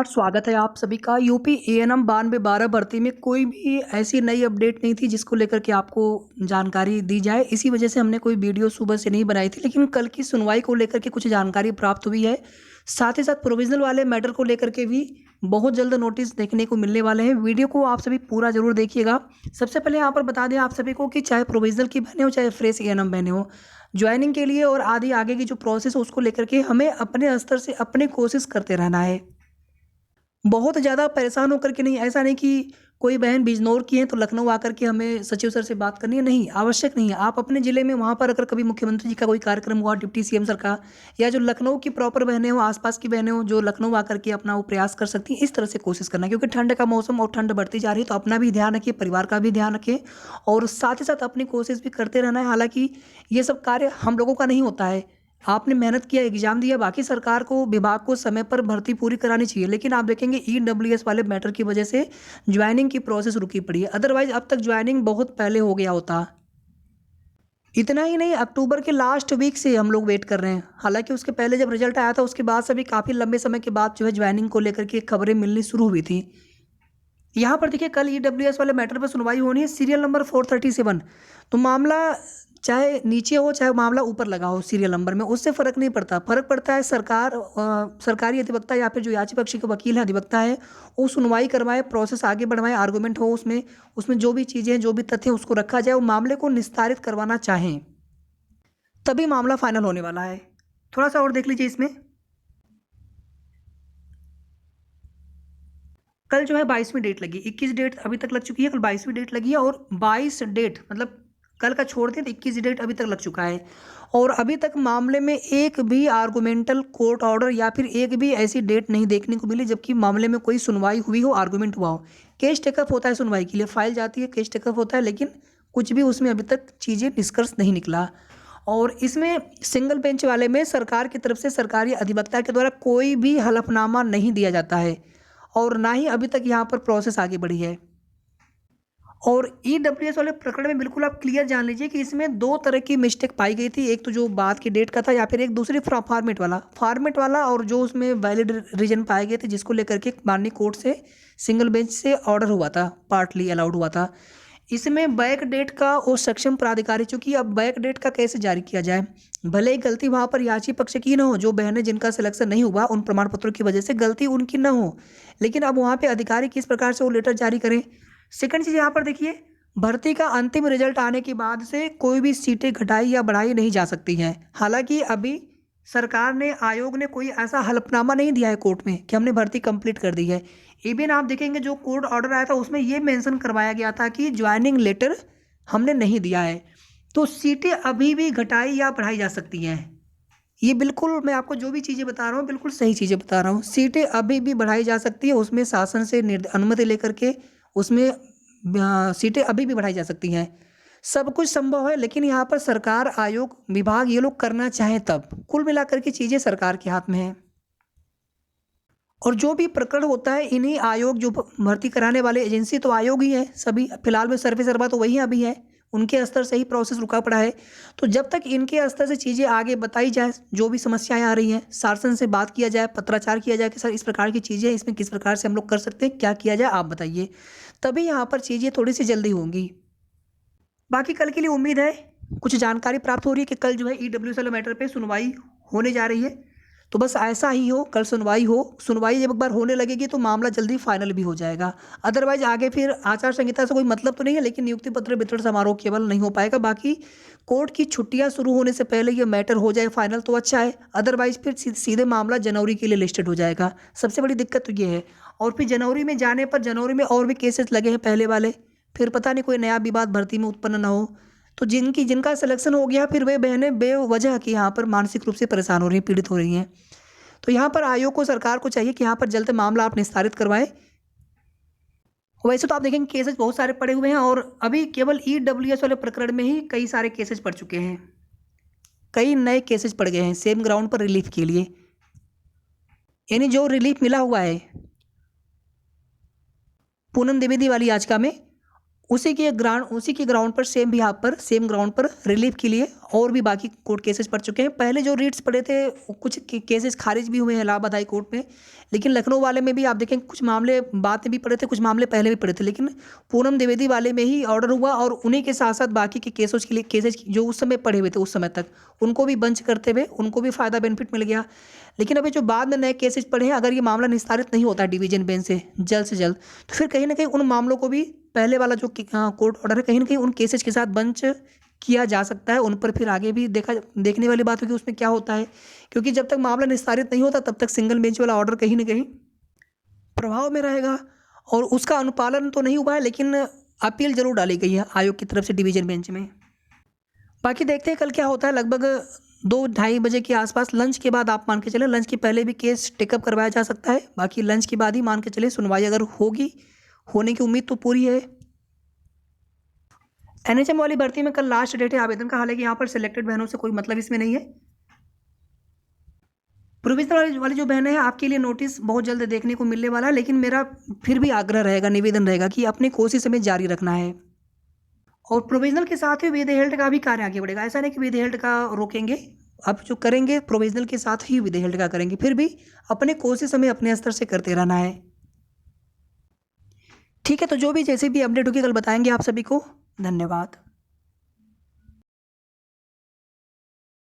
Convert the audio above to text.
स्वागत है आप सभी का। यूपी एएनएम 9212 भर्ती में कोई भी ऐसी नई अपडेट नहीं थी जिसको लेकर के आपको जानकारी दी जाए। इसी वजह से हमने कोई वीडियो सुबह से नहीं बनाई थी, लेकिन कल की सुनवाई को लेकर के कुछ जानकारी प्राप्त हुई है। साथ ही साथ प्रोविजनल वाले मैटर को लेकर के भी बहुत जल्द नोटिस देखने को मिलने वाले हैं। वीडियो को आप सभी पूरा जरूर देखिएगा। सबसे पहले यहाँ पर बता दें आप सभी को कि चाहे प्रोविजनल की बहने हो चाहे फ्रेश एएनएम बहने हो, ज्वाइनिंग के लिए और आगे की जो प्रोसेस है उसको लेकर के हमें अपने स्तर से अपनी कोशिश करते रहना है। बहुत ज़्यादा परेशान होकर के नहीं, ऐसा नहीं कि कोई बहन बिजनौर की है तो लखनऊ आकर के हमें सचिव सर से बात करनी है, नहीं, आवश्यक नहीं है। आप अपने ज़िले में वहाँ पर अगर कभी मुख्यमंत्री जी का कोई कार्यक्रम हुआ, डिप्टी सीएम सर का, या जो लखनऊ की प्रॉपर बहनें हो, आसपास की बहनें हो जो लखनऊ आकर के अपना वो प्रयास कर सकती हैं, इस तरह से कोशिश करना। क्योंकि ठंड का मौसम और ठंड बढ़ती जा रही है, तो अपना भी ध्यान रखिए, परिवार का भी ध्यान रखें और साथ ही साथ अपनी कोशिश भी करते रहना है। हालाँकि ये सब कार्य हम लोगों का नहीं होता है। आपने मेहनत किया, एग्जाम दिया, बाकी सरकार को, विभाग को समय पर भर्ती पूरी करानी चाहिए, लेकिन आप देखेंगे ईडब्ल्यूएस वाले मैटर की वजह से ज्वाइनिंग की प्रोसेस रुकी पड़ी है। अदरवाइज अब तक ज्वाइनिंग बहुत पहले हो गया होता। इतना ही नहीं, अक्टूबर के लास्ट वीक से हम लोग वेट कर रहे हैं। हालांकि उसके पहले जब रिजल्ट आया था उसके बाद से भी काफ़ी लंबे समय के बाद जो है ज्वाइनिंग को लेकर के खबरें मिलनी शुरू हुई थी। यहाँ पर देखिए, कल ईडब्ल्यूएस वाले मैटर पर सुनवाई होनी है, सीरियल नंबर 437। तो मामला चाहे नीचे हो चाहे मामला ऊपर लगा हो सीरियल नंबर में, उससे फ़र्क नहीं पड़ता। फ़र्क पड़ता है सरकारी अधिवक्ता या फिर जो याची पक्ष के वकील हैं, अधिवक्ता है, वो सुनवाई करवाए, प्रोसेस आगे बढ़वाए, आर्गूमेंट हो उसमें, उसमें जो भी चीज़ें, जो भी तथ्य हैं उसको रखा जाए, वो मामले को निस्तारित करवाना चाहें, तभी मामला फाइनल होने वाला है। थोड़ा सा और देख लीजिए इसमें। कल जो है 22वीं डेट लगी, 21 डेट अभी तक लग चुकी है, कल 22वीं डेट लगी है और 22 डेट मतलब कल का छोड़ दें तो 21 डेट अभी तक लग चुका है। और अभी तक मामले में एक भी आर्गूमेंटल कोर्ट ऑर्डर या फिर एक भी ऐसी डेट नहीं देखने को मिली जबकि मामले में कोई सुनवाई हुई हो, आर्गूमेंट हुआ हो। केस टेकअप होता है, सुनवाई के लिए फाइल जाती है, केस टेकअप होता है, लेकिन कुछ भी उसमें अभी तक चीज़ें निष्कर्ष नहीं निकला। और इसमें सिंगल बेंच वाले में सरकार की तरफ से सरकारी अधिवक्ता के द्वारा कोई भी हलफनामा नहीं दिया जाता है और ना ही अभी तक यहाँ पर प्रोसेस आगे बढ़ी है। और ईडब्ल्यूएस वाले प्रकरण में बिल्कुल आप क्लियर जान लीजिए कि इसमें दो तरह की मिस्टेक पाई गई थी। एक तो जो बाद की डेट का था या फिर एक दूसरी फॉर्मेट वाला और जो उसमें वैलिड रीजन पाए गए थे जिसको लेकर के माननीय कोर्ट से सिंगल बेंच से ऑर्डर हुआ था, पार्टली अलाउड हुआ था। इसमें बैक डेट का और सक्षम प्राधिकारी, चूंकि अब बैक डेट का कैसे जारी किया जाए, भले ही गलती वहाँ पर याची पक्ष की ना हो, जो बहनें जिनका सिलेक्शन नहीं हुआ उन प्रमाण पत्रों की वजह से गलती उनकी ना हो, लेकिन अब वहाँ पे अधिकारी किस प्रकार से वो लेटर जारी करें। सेकंड चीज़ यहाँ पर देखिए, भर्ती का अंतिम रिजल्ट आने के बाद से कोई भी सीटें घटाई या बढ़ाई नहीं जा सकती हैं। हालांकि अभी सरकार ने, आयोग ने कोई ऐसा हलफनामा नहीं दिया है कोर्ट में कि हमने भर्ती कंप्लीट कर दी है। इवन आप देखेंगे जो कोर्ट ऑर्डर आया था उसमें ये मेंशन करवाया गया था कि ज्वाइनिंग लेटर हमने नहीं दिया है। तो सीटें अभी भी घटाई या बढ़ाई जा सकती हैं। ये बिल्कुल, मैं आपको जो भी चीज़ें बता रहा हूँ बिल्कुल सही चीज़ें बता रहा हूँ। सीटें अभी भी बढ़ाई जा सकती है, उसमें शासन से अनुमति लेकर के उसमें सीटें अभी भी बढ़ाई जा सकती हैं। सब कुछ संभव है, लेकिन यहाँ पर सरकार, आयोग, विभाग ये लोग करना चाहें तब। कुल मिलाकर के चीज़ें सरकार के हाथ में है और जो भी प्रकरण होता है इन्हीं आयोग, जो भर्ती कराने वाले एजेंसी तो आयोग ही है सभी, फिलहाल में सर्वे सर्वा तो वही अभी है, उनके स्तर से ही प्रोसेस रुका पड़ा है। तो जब तक इनके स्तर से चीज़ें आगे बताई जाए, जो भी समस्याएं आ रही हैं, शासन से बात किया जाए, पत्राचार किया जाए कि सर इस प्रकार की चीज़ें, इसमें किस प्रकार से हम लोग कर सकते हैं, क्या किया जाए आप बताइए, तभी यहाँ पर चीज़ें थोड़ी सी जल्दी होंगी। बाकी कल के लिए उम्मीद है, कुछ जानकारी प्राप्त हो रही है कि कल जो है ईडब्ल्यूएस वाले मैटर पे सुनवाई होने जा रही है। तो बस ऐसा ही हो, कल सुनवाई हो। सुनवाई जब एक बार होने लगेगी तो मामला जल्दी फाइनल भी हो जाएगा। अदरवाइज आगे फिर आचार संहिता से कोई मतलब तो नहीं है, लेकिन नियुक्ति पत्र वितरण समारोह केवल नहीं हो पाएगा। बाकी कोर्ट की छुट्टियां शुरू होने से पहले ये मैटर हो जाए फाइनल तो अच्छा है, अदरवाइज फिर सीधे मामला जनवरी के लिए लिस्टेड हो जाएगा। सबसे बड़ी दिक्कत तो ये है। और फिर जनवरी में जाने पर जनवरी में और भी केसेस लगे हैं पहले वाले, फिर पता नहीं कोई नया विवाद भर्ती में उत्पन्न ना हो। तो जिनका सिलेक्शन हो गया फिर वे बहनें बेवजह कि यहाँ पर मानसिक रूप से परेशान हो रही हैं, पीड़ित हो रही हैं। तो यहाँ पर आयोग को, सरकार को चाहिए कि यहाँ पर जल्द मामला आप निस्तारित करवाएं। वैसे तो आप देखेंगे केसेस बहुत सारे पड़े हुए हैं और अभी केवल ईडब्ल्यूएस वाले प्रकरण में ही कई सारे केसेस पड़ चुके हैं, कई नए केसेस पड़ गए हैं सेम ग्राउंड पर रिलीफ के लिए। यानी जो रिलीफ मिला हुआ है पूनम द्विवेदी वाली याचिका में, उसी के ग्राउंड पर सेम भी यहाँ पर सेम ग्राउंड पर रिलीफ के लिए और भी बाकी कोर्ट केसेस पड़ चुके हैं। पहले जो रीट्स पड़े थे कुछ केसेस खारिज भी हुए हैं इलाहाबाद हाई कोर्ट में, लेकिन लखनऊ वाले में भी आप देखें कुछ मामले बाद में भी पड़े थे, कुछ मामले पहले भी पड़े थे, लेकिन पूनम द्विवेदी वाले में ही ऑर्डर हुआ और उन्हीं के साथ साथ बाकी के केसेस जो उस समय पड़े हुए थे उस समय तक उनको भी बंच करते हुए उनको भी फ़ायदा बेनिफिट मिल गया। लेकिन अभी जो बाद में नए केसेस पड़े हैं, अगर ये मामला निस्तारित नहीं होता डिवीजन बेंच से जल्द तो फिर कहीं ना कहीं उन मामलों को भी पहले वाला जो कोर्ट ऑर्डर है कहीं ना कहीं उन केसेस के साथ बंच किया जा सकता है। उन पर फिर आगे भी देखने वाली बात होगी उसमें क्या होता है, क्योंकि जब तक मामला निस्तारित नहीं होता तब तक सिंगल बेंच वाला ऑर्डर कहीं ना कहीं प्रभाव में रहेगा और उसका अनुपालन तो नहीं हुआ है, लेकिन अपील जरूर डाली गई है आयोग की तरफ से डिवीजन बेंच में। बाकी देखते हैं कल क्या होता है। लगभग 2-2:30 बजे के आसपास लंच के बाद आप मान के चलें, लंच के पहले भी केस टेकअप करवाया जा सकता है, बाकी लंच के बाद ही मान के चलें सुनवाई अगर होगी, होने की उम्मीद तो पूरी है। एनएचएम वाली भर्ती में कल लास्ट डेट है आवेदन का, हालांकि यहाँ पर सिलेक्टेड बहनों से कोई मतलब इसमें नहीं है। प्रोविजनल वाली जो बहनें हैं आपके लिए नोटिस बहुत जल्द देखने को मिलने वाला है, लेकिन मेरा फिर भी आग्रह रहेगा, निवेदन रहेगा कि अपनी कोशिश हमें जारी रखना है और प्रोविजनल के साथ ही विद हेल्थ का भी कार्य आगे बढ़ेगा। ऐसा नहीं कि विद हेल्थ का रोकेंगे, अब जो करेंगे प्रोविजनल के साथ ही विद हेल्थ का करेंगे, फिर भी अपने कोशिश हमें अपने स्तर से करते रहना है। ठीक है, तो जो भी जैसे भी अपडेट होगी कल बताएंगे आप सभी को। धन्यवाद।